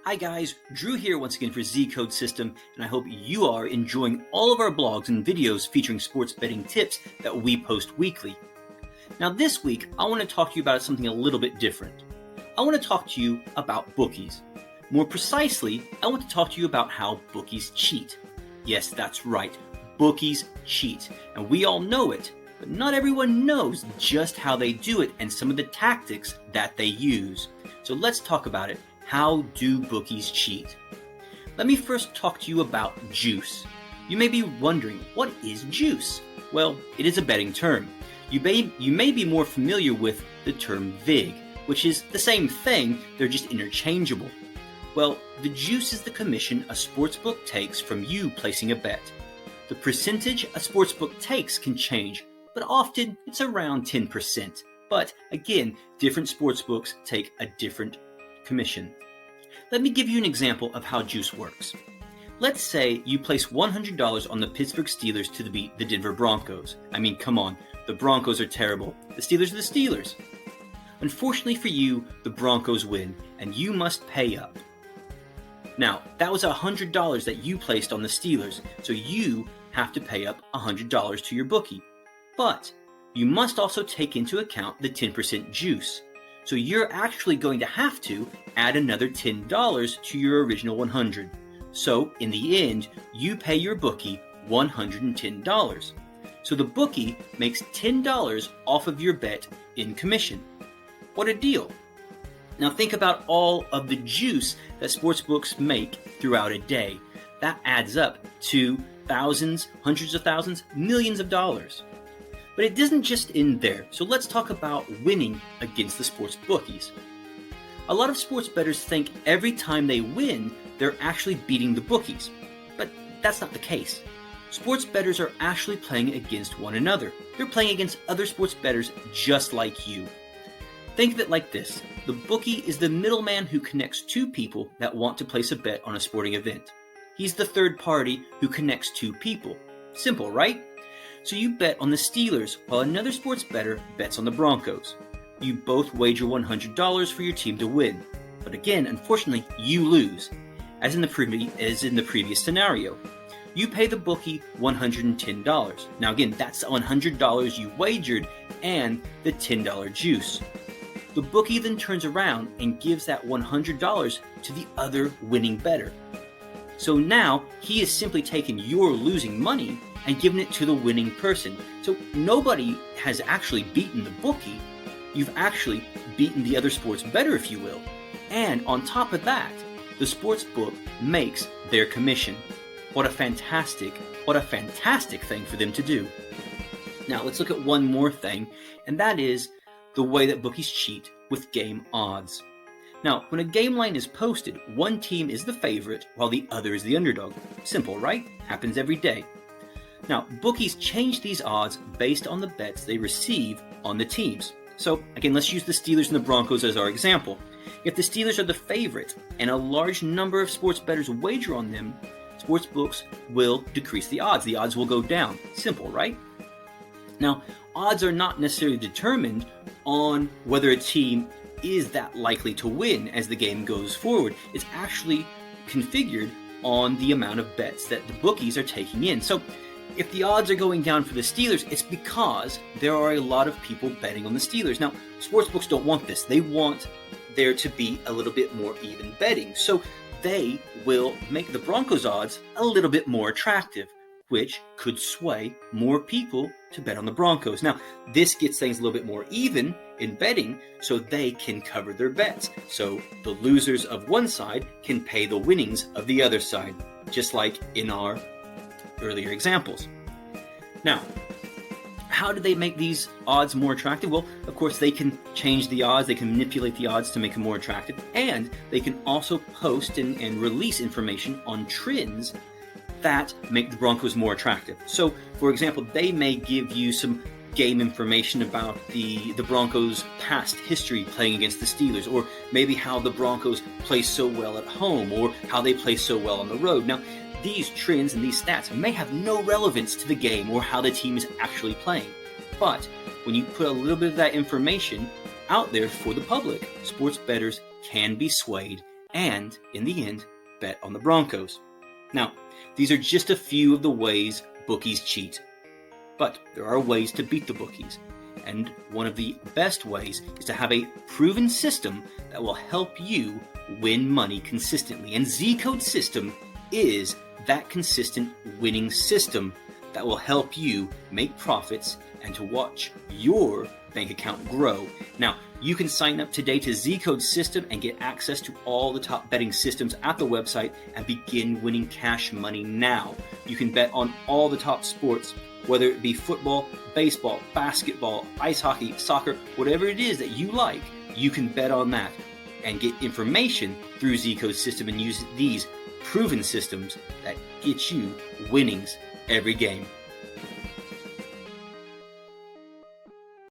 Hi guys, Drew here once again for Z Code System, and I hope you are enjoying all of our blogs and videos featuring sports betting tips that we post weekly. Now this week, I want to talk to you about something a little bit different. I want to talk to you about bookies. More precisely, I want to talk to you about how bookies cheat. Yes, that's right, bookies cheat, and we all know it, but not everyone knows just how they do it and some of the tactics that they use. So let's talk about it. How do bookies cheat? Let me first talk to you about juice. You may be wondering, what is juice? Well, it is a betting term. You may be more familiar with the term vig, which is the same thing, they're just interchangeable. Well, the juice is the commission a sportsbook takes from you placing a bet. The percentage a sportsbook takes can change, but often it's around 10%. But again, different sportsbooks take a different commission. Let me give you an example of how juice works. Let's say you place $100 on the Pittsburgh Steelers to beat the Denver Broncos. I mean, come on, the Broncos are terrible. The Steelers are the Steelers. Unfortunately for you, the Broncos win, and you must pay up. Now, that was $100 that you placed on the Steelers, so you have to pay up $100 to your bookie. But you must also take into account the 10% juice. So you're actually going to have to add another $10 to your original $100. So in the end, you pay your bookie $110. So the bookie makes $10 off of your bet in commission. What a deal. Now think about all of the juice that sportsbooks make throughout a day. That adds up to thousands, hundreds of thousands, millions of dollars. But it doesn't just end there, so let's talk about winning against the sports bookies. A lot of sports bettors think every time they win, they're actually beating the bookies. But that's not the case. Sports bettors are actually playing against one another. They're playing against other sports bettors just like you. Think of it like this. The bookie is the middleman who connects two people that want to place a bet on a sporting event. He's the third party who connects two people. Simple, right? So you bet on the Steelers while another sports bettor bets on the Broncos. You both wager $100 for your team to win. But again, unfortunately, you lose, as in the previous scenario. You pay the bookie $110. Now again, that's $100 you wagered and the $10 juice. The bookie then turns around and gives that $100 to the other winning bettor. So now he is simply taking your losing money and giving it to the winning person. So nobody has actually beaten the bookie. You've actually beaten the other sports bettor, if you will. And on top of that, the sports book makes their commission. What a fantastic thing for them to do. Now let's look at one more thing, and that is the way that bookies cheat with game odds. Now, when a game line is posted, one team is the favorite while the other is the underdog. Simple, right? Happens every day. Now, bookies change these odds based on the bets they receive on the teams. So, again, let's use the Steelers and the Broncos as our example. If the Steelers are the favorite and a large number of sports bettors wager on them, sports books will decrease the odds. The odds will go down. Simple, right? Now, odds are not necessarily determined on whether a team is that likely to win as the game goes forward. It's actually configured on the amount of bets that the bookies are taking in. So if the odds are going down for the Steelers, it's because there are a lot of people betting on the Steelers. Now, sportsbooks don't want this. They want there to be a little bit more even betting. So they will make the Broncos odds a little bit more attractive, which could sway more people to bet on the Broncos. Now, this gets things a little bit more even in betting, so they can cover their bets. So the losers of one side can pay the winnings of the other side, just like in our earlier examples. Now, how do they make these odds more attractive? Well, of course, they can change the odds, they can manipulate the odds to make them more attractive, and they can also post and release information on trends that make the Broncos more attractive. So, for example, they may give you some game information about the Broncos' past history playing against the Steelers, or maybe how the Broncos play so well at home, or how they play so well on the road. Now, these trends and these stats may have no relevance to the game or how the team is actually playing. But when you put a little bit of that information out there for the public, sports bettors can be swayed and, in the end, bet on the Broncos. Now, these are just a few of the ways bookies cheat. But there are ways to beat the bookies, and one of the best ways is to have a proven system that will help you win money consistently. And Z-Code System is that consistent winning system that will help you make profits and to watch your bank account grow. Now, you can sign up today to Z-Code System and get access to all the top betting systems at the website and begin winning cash money now. You can bet on all the top sports, whether it be football, baseball, basketball, ice hockey, soccer, whatever it is that you like, you can bet on that and get information through Z-Code System and use these proven systems that get you winnings every game.